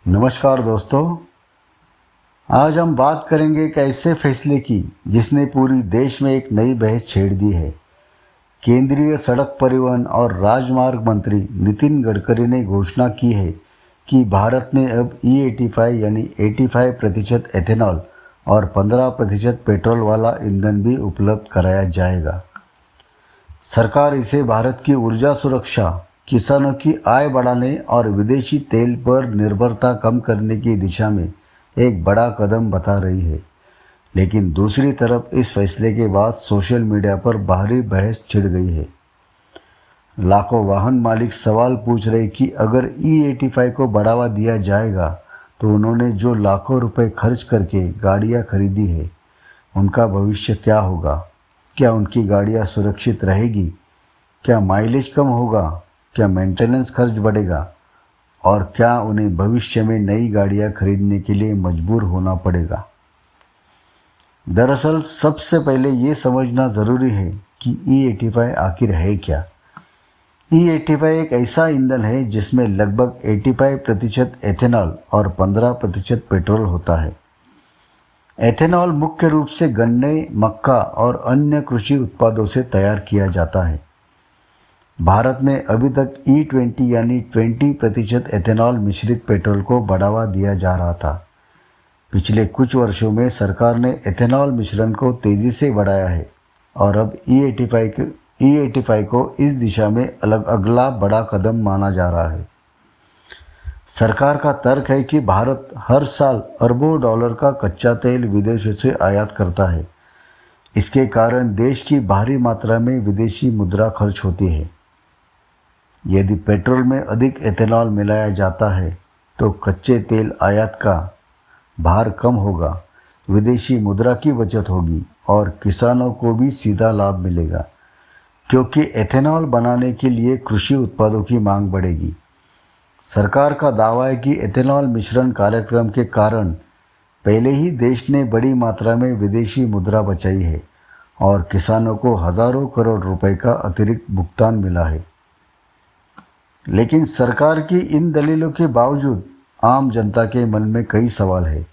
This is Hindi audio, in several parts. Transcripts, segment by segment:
नमस्कार दोस्तों। आज हम बात करेंगे एक ऐसे फैसले की जिसने पूरी देश में एक नई बहस छेड़ दी है। केंद्रीय सड़क परिवहन और राजमार्ग मंत्री नितिन गडकरी ने घोषणा की है कि भारत में अब E85 यानी 85% एथेनॉल और 15% पेट्रोल वाला ईंधन भी उपलब्ध कराया जाएगा। सरकार इसे भारत की ऊर्जा सुरक्षा, किसानों की आय बढ़ाने और विदेशी तेल पर निर्भरता कम करने की दिशा में एक बड़ा कदम बता रही है। लेकिन दूसरी तरफ इस फैसले के बाद सोशल मीडिया पर भारी बहस छिड़ गई है। लाखों वाहन मालिक सवाल पूछ रहे कि अगर E85 को बढ़ावा दिया जाएगा तो उन्होंने जो लाखों रुपए खर्च करके गाड़ियां खरीदी है उनका भविष्य क्या होगा। क्या उनकी गाड़ियां सुरक्षित रहेगी? क्या माइलेज कम होगा? क्या मेंटेनेंस खर्च बढ़ेगा? और क्या उन्हें भविष्य में नई गाड़ियां खरीदने के लिए मजबूर होना पड़ेगा? दरअसल सबसे पहले ये समझना ज़रूरी है कि E85 आखिर है क्या। E85 एक ऐसा ईंधन है जिसमें लगभग 85% एथेनॉल और 15% पेट्रोल होता है। एथेनॉल मुख्य रूप से गन्ने, मक्का और अन्य कृषि उत्पादों से तैयार किया जाता है। भारत में अभी तक E20 यानी 20% एथेनॉल मिश्रित पेट्रोल को बढ़ावा दिया जा रहा था। पिछले कुछ वर्षों में सरकार ने एथेनॉल मिश्रण को तेज़ी से बढ़ाया है और अब E85 को इस दिशा में अगला बड़ा कदम माना जा रहा है। सरकार का तर्क है कि भारत हर साल अरबों डॉलर का कच्चा तेल विदेशों से आयात करता है। इसके कारण देश की भारी मात्रा में विदेशी मुद्रा खर्च होती है। यदि पेट्रोल में अधिक एथेनॉल मिलाया जाता है तो कच्चे तेल आयात का भार कम होगा, विदेशी मुद्रा की बचत होगी और किसानों को भी सीधा लाभ मिलेगा, क्योंकि एथेनॉल बनाने के लिए कृषि उत्पादों की मांग बढ़ेगी। सरकार का दावा है कि एथेनॉल मिश्रण कार्यक्रम के कारण पहले ही देश ने बड़ी मात्रा में विदेशी मुद्रा बचाई है और किसानों को हज़ारों करोड़ रुपए का अतिरिक्त भुगतान मिला है। लेकिन सरकार की इन दलीलों के बावजूद आम जनता के मन में कई सवाल हैं।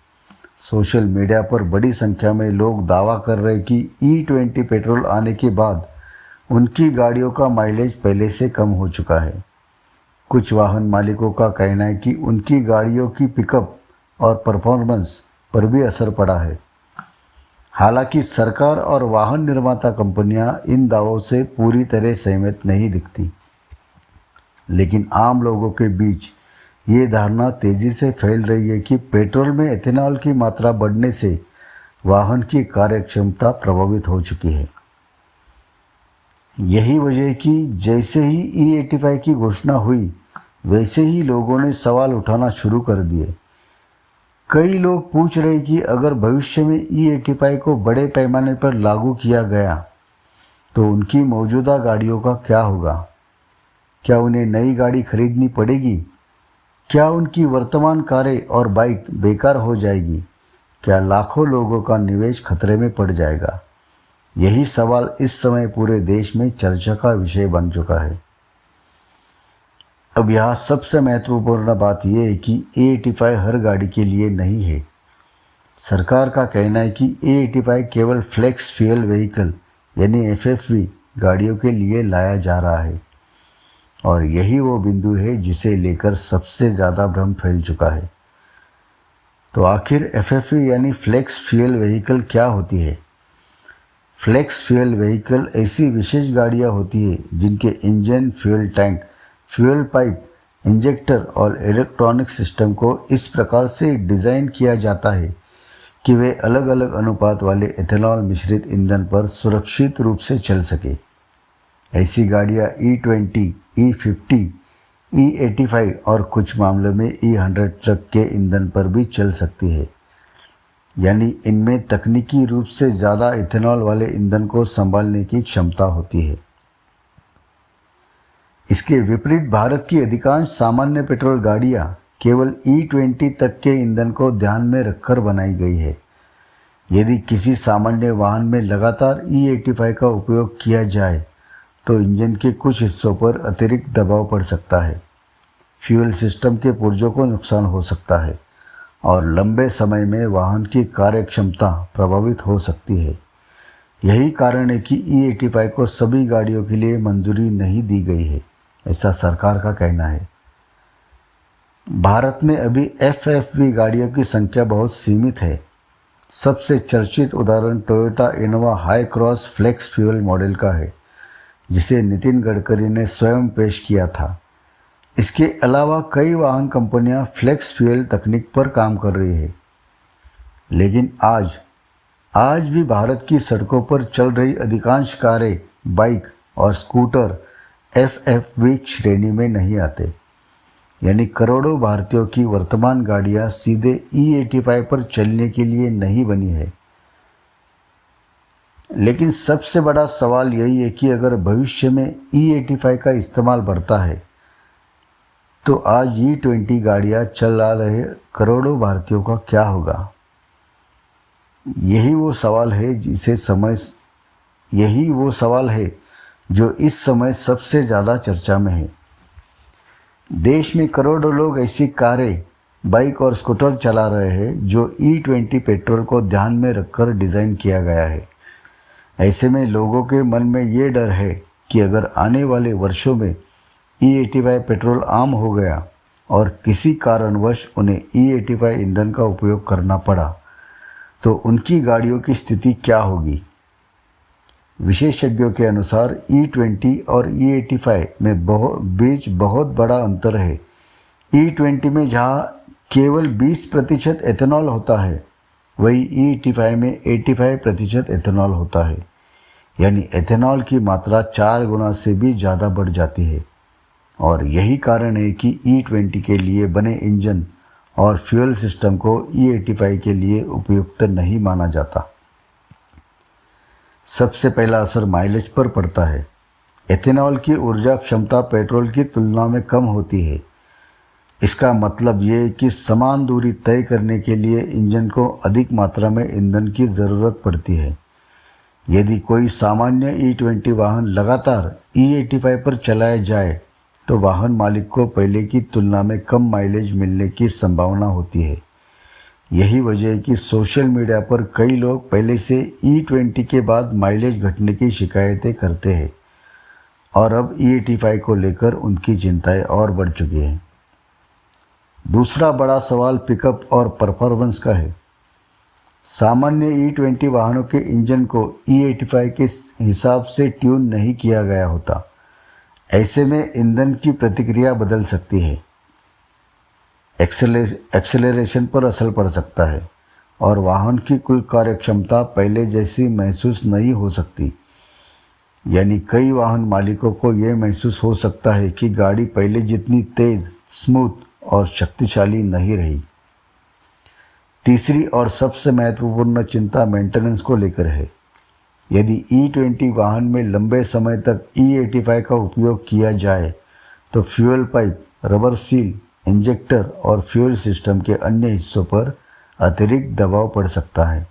सोशल मीडिया पर बड़ी संख्या में लोग दावा कर रहे हैं कि E20 पेट्रोल आने के बाद उनकी गाड़ियों का माइलेज पहले से कम हो चुका है। कुछ वाहन मालिकों का कहना है कि उनकी गाड़ियों की पिकअप और परफॉर्मेंस पर भी असर पड़ा है। हालांकि सरकार और वाहन निर्माता कंपनियां इन दावों से पूरी तरह सहमत नहीं दिखती, लेकिन आम लोगों के बीच ये धारणा तेज़ी से फैल रही है कि पेट्रोल में एथेनॉल की मात्रा बढ़ने से वाहन की कार्यक्षमता प्रभावित हो चुकी है। यही वजह है कि जैसे ही E85 की घोषणा हुई वैसे ही लोगों ने सवाल उठाना शुरू कर दिए। कई लोग पूछ रहे कि अगर भविष्य में E85 को बड़े पैमाने पर लागू किया गया तो उनकी मौजूदा गाड़ियों का क्या होगा? क्या उन्हें नई गाड़ी खरीदनी पड़ेगी? क्या उनकी वर्तमान कारें और बाइक बेकार हो जाएगी? क्या लाखों लोगों का निवेश खतरे में पड़ जाएगा? यही सवाल इस समय पूरे देश में चर्चा का विषय बन चुका है। अब यहाँ सबसे महत्वपूर्ण बात यह है कि E85 हर गाड़ी के लिए नहीं है। सरकार का कहना है कि E85 केवल फ्लेक्स फ्यूल व्हीकल यानी FFV गाड़ियों के लिए लाया जा रहा है और यही वो बिंदु है जिसे लेकर सबसे ज़्यादा भ्रम फैल चुका है। तो आखिर FFV यानी फ्लेक्स फ्यूल व्हीकल क्या होती है? फ्लेक्स फ्यूल व्हीकल ऐसी विशेष गाड़ियाँ होती है जिनके engine, fuel tank, fuel pipe, injector और इलेक्ट्रॉनिक सिस्टम को इस प्रकार से डिज़ाइन किया जाता है कि वे अलग अलग अनुपात वाले एथेनॉल मिश्रित ईंधन पर सुरक्षित रूप से चल सके। ऐसी गाड़ियाँ E20, E50, E85 और कुछ मामलों में E100 तक के ईंधन पर भी चल सकती है, यानी इनमें तकनीकी रूप से ज़्यादा इथेनॉल वाले ईंधन को संभालने की क्षमता होती है। इसके विपरीत भारत की अधिकांश सामान्य पेट्रोल गाड़ियाँ केवल E20 तक के ईंधन को ध्यान में रखकर बनाई गई है। यदि किसी सामान्य वाहन में लगातार E85 का उपयोग किया जाए तो इंजन के कुछ हिस्सों पर अतिरिक्त दबाव पड़ सकता है। फ्यूल सिस्टम के पुर्जों को नुकसान हो सकता है और लंबे समय में वाहन की कार्यक्षमता प्रभावित हो सकती है। यही कारण है कि E85 को सभी गाड़ियों के लिए मंजूरी नहीं दी गई है, ऐसा सरकार का कहना है। भारत में अभी FFV गाड़ियों की संख्या बहुत सीमित है। सबसे चर्चित उदाहरण Toyota Innova Hycross flex fuel model का है, जिसे नितिन गडकरी ने स्वयं पेश किया था। इसके अलावा कई वाहन कंपनियां फ्लेक्स फ्यूल तकनीक पर काम कर रही है, लेकिन आज भी भारत की सड़कों पर चल रही अधिकांश कारें, बाइक और स्कूटर FFV श्रेणी में नहीं आते। यानी करोड़ों भारतीयों की वर्तमान गाड़ियां सीधे E85 पर चलने के लिए नहीं बनी है। लेकिन सबसे बड़ा सवाल यही है कि अगर भविष्य में E85 का इस्तेमाल बढ़ता है तो आज E20 गाड़ियां चला रहे करोड़ों भारतीयों का क्या होगा? यही वो सवाल है जो इस समय सबसे ज़्यादा चर्चा में है। देश में करोड़ों लोग ऐसी कारें, बाइक और स्कूटर चला रहे हैं जो E20 पेट्रोल को ध्यान में रखकर डिज़ाइन किया गया है। ऐसे में लोगों के मन में ये डर है कि अगर आने वाले वर्षों में E85 पेट्रोल आम हो गया और किसी कारणवश उन्हें E85 ईंधन का उपयोग करना पड़ा तो उनकी गाड़ियों की स्थिति क्या होगी? विशेषज्ञों के अनुसार E20 और E85 में बीच बहुत बड़ा अंतर है। E20 में जहां केवल 20% एथेनॉल होता है, वही E85 में 85% एथेनॉल होता है। यानी एथेनॉल की मात्रा 4 गुना से भी ज़्यादा बढ़ जाती है और यही कारण है कि E20 के लिए बने इंजन और फ्यूल सिस्टम को E85 के लिए उपयुक्त नहीं माना जाता। सबसे पहला असर माइलेज पर पड़ता है। एथेनॉल की ऊर्जा क्षमता पेट्रोल की तुलना में कम होती है। इसका मतलब ये है कि समान दूरी तय करने के लिए इंजन को अधिक मात्रा में ईंधन की ज़रूरत पड़ती है। यदि कोई सामान्य E20 वाहन लगातार E85 पर चलाया जाए तो वाहन मालिक को पहले की तुलना में कम माइलेज मिलने की संभावना होती है। यही वजह है कि सोशल मीडिया पर कई लोग पहले से E20 के बाद माइलेज घटने की शिकायतें करते हैं और अब E85 को लेकर उनकी चिंताएं और बढ़ चुकी हैं। दूसरा बड़ा सवाल पिकअप और परफॉर्मेंस का है। सामान्य E20 वाहनों के इंजन को E85 के हिसाब से ट्यून नहीं किया गया होता। ऐसे में ईंधन की प्रतिक्रिया बदल सकती है, एक्सेलरेशन पर असर पड़ सकता है और वाहन की कुल कार्यक्षमता पहले जैसी महसूस नहीं हो सकती। यानी कई वाहन मालिकों को यह महसूस हो सकता है कि गाड़ी पहले जितनी तेज़, स्मूथ और शक्तिशाली नहीं रही। तीसरी और सबसे महत्वपूर्ण चिंता मेंटेनेंस को लेकर है। यदि E20 वाहन में लंबे समय तक E85 का उपयोग किया जाए तो fuel pipe, rubber seal, injector और फ्यूल सिस्टम के अन्य हिस्सों पर अतिरिक्त दबाव पड़ सकता है।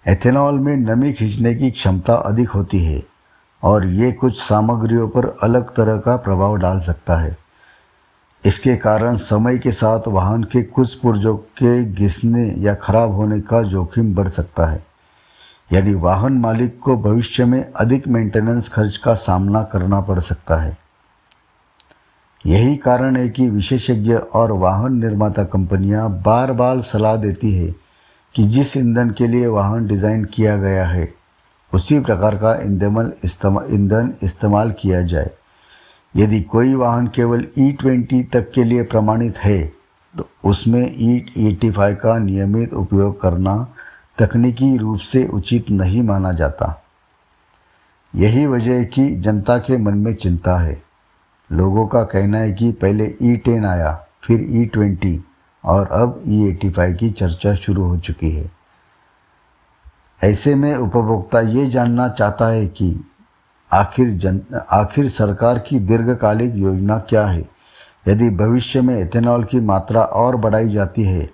एथेनॉल में नमी खींचने की क्षमता अधिक होती है और ये कुछ सामग्रियों पर अलग तरह का प्रभाव डाल सकता है। इसके कारण समय के साथ वाहन के कुछ पुर्जों के घिसने या खराब होने का जोखिम बढ़ सकता है। यानी वाहन मालिक को भविष्य में अधिक मेंटेनेंस खर्च का सामना करना पड़ सकता है। यही कारण है कि विशेषज्ञ और वाहन निर्माता कंपनियां बार बार सलाह देती है कि जिस ईंधन के लिए वाहन डिज़ाइन किया गया है उसी प्रकार का ईंधन इस्तेमाल किया जाए। यदि कोई वाहन केवल E20 तक के लिए प्रमाणित है तो उसमें E85 का नियमित उपयोग करना तकनीकी रूप से उचित नहीं माना जाता। यही वजह है कि जनता के मन में चिंता है। लोगों का कहना है कि पहले E10 आया, फिर E20 और अब E85 की चर्चा शुरू हो चुकी है। ऐसे में उपभोक्ता ये जानना चाहता है कि आखिर सरकार की दीर्घकालिक योजना क्या है। यदि भविष्य में एथेनॉल की मात्रा और बढ़ाई जाती है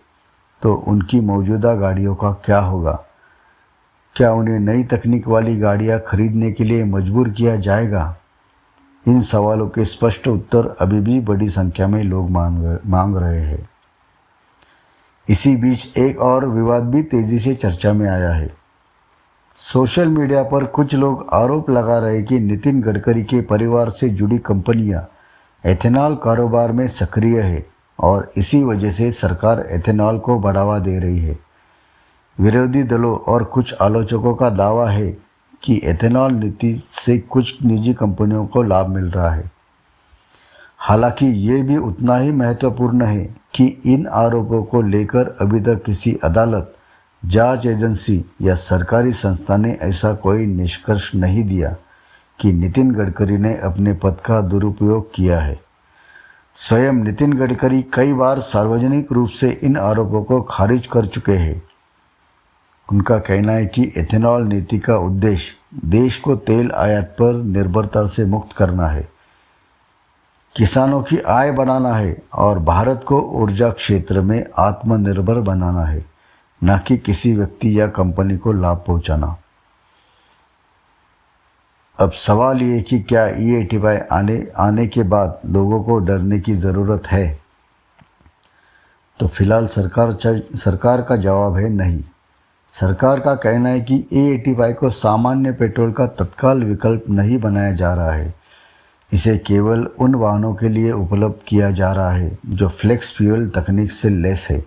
तो उनकी मौजूदा गाड़ियों का क्या होगा? क्या उन्हें नई तकनीक वाली गाड़ियां खरीदने के लिए मजबूर किया जाएगा? इन सवालों के स्पष्ट उत्तर अभी भी बड़ी संख्या में लोग मांग रहे हैं। इसी बीच एक और विवाद भी तेजी से चर्चा में आया है। सोशल मीडिया पर कुछ लोग आरोप लगा रहे हैं कि नितिन गडकरी के परिवार से जुड़ी कंपनियां एथेनॉल कारोबार में सक्रिय है और इसी वजह से सरकार एथेनॉल को बढ़ावा दे रही है। विरोधी दलों और कुछ आलोचकों का दावा है कि एथेनॉल नीति से कुछ निजी कंपनियों को लाभ मिल रहा है। हालांकि ये भी उतना ही महत्वपूर्ण है कि इन आरोपों को लेकर अभी तक किसी अदालत, जांच एजेंसी या सरकारी संस्था ने ऐसा कोई निष्कर्ष नहीं दिया कि नितिन गडकरी ने अपने पद का दुरुपयोग किया है। स्वयं नितिन गडकरी कई बार सार्वजनिक रूप से इन आरोपों को खारिज कर चुके हैं। उनका कहना है कि एथेनॉल नीति का उद्देश्य देश को तेल आयात पर निर्भरता से मुक्त करना है, किसानों की आय बढ़ाना है और भारत को ऊर्जा क्षेत्र में आत्मनिर्भर बनाना है, न कि किसी व्यक्ति या कंपनी को लाभ पहुंचाना। अब सवाल ये कि क्या E85 आने के बाद लोगों को डरने की ज़रूरत है? तो फिलहाल सरकार का जवाब है नहीं। सरकार का कहना है कि E85 को सामान्य पेट्रोल का तत्काल विकल्प नहीं बनाया जा रहा है। इसे केवल उन वाहनों के लिए उपलब्ध किया जा रहा है जो फ्लेक्स फ्यूल तकनीक से लैस है,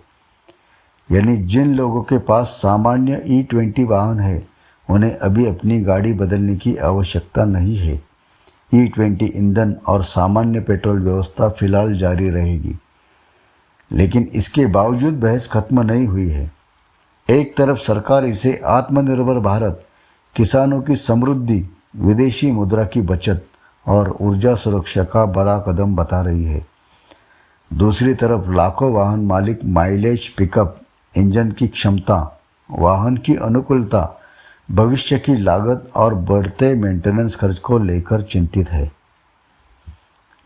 यानी जिन लोगों के पास सामान्य E20 वाहन है उन्हें अभी अपनी गाड़ी बदलने की आवश्यकता नहीं है। E20 ईंधन और सामान्य पेट्रोल व्यवस्था फिलहाल जारी रहेगी, लेकिन इसके बावजूद बहस खत्म नहीं हुई है। एक तरफ सरकार इसे आत्मनिर्भर भारत, किसानों की समृद्धि, विदेशी मुद्रा की बचत और ऊर्जा सुरक्षा का बड़ा कदम बता रही है। दूसरी तरफ लाखों वाहन मालिक माइलेज, पिकअप, इंजन की क्षमता, वाहन की अनुकूलता, भविष्य की लागत और बढ़ते मेंटेनेंस खर्च को लेकर चिंतित है।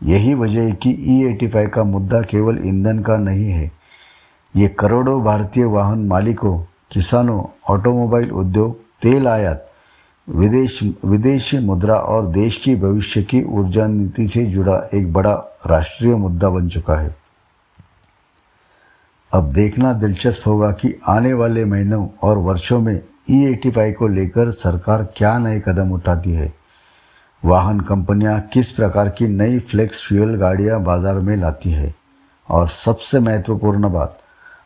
यही वजह है कि E85 का मुद्दा केवल ईंधन का नहीं है। ये करोड़ों भारतीय वाहन मालिकों, किसानों, ऑटोमोबाइल उद्योग, तेल आयात, विदेशी मुद्रा और देश की भविष्य की ऊर्जा नीति से जुड़ा एक बड़ा राष्ट्रीय मुद्दा बन चुका है। अब देखना दिलचस्प होगा कि आने वाले महीनों और वर्षों में E85 को लेकर सरकार क्या नए कदम उठाती है। वाहन कंपनियां किस प्रकार की नई फ्लेक्स फ्यूल गाड़ियां बाजार में लाती है और सबसे महत्वपूर्ण बात,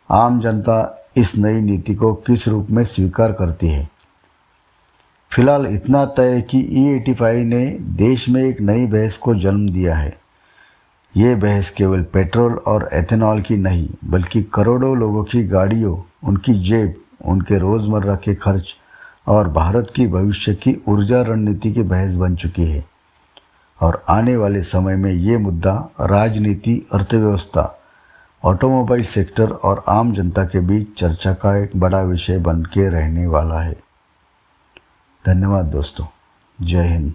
आम जनता इस नई नीति को किस रूप में स्वीकार करती है। फिलहाल इतना तय है कि E85 ने देश में एक नई बहस को जन्म दिया है। ये बहस केवल पेट्रोल और एथेनॉल की नहीं, बल्कि करोड़ों लोगों की गाड़ियों, उनकी जेब, उनके रोज़मर्रा के खर्च और भारत की भविष्य की ऊर्जा रणनीति की बहस बन चुकी है। और आने वाले समय में ये मुद्दा राजनीति, अर्थव्यवस्था, ऑटोमोबाइल सेक्टर और आम जनता के बीच चर्चा का एक बड़ा विषय बन के रहने वाला है। धन्यवाद दोस्तों। जय हिंद।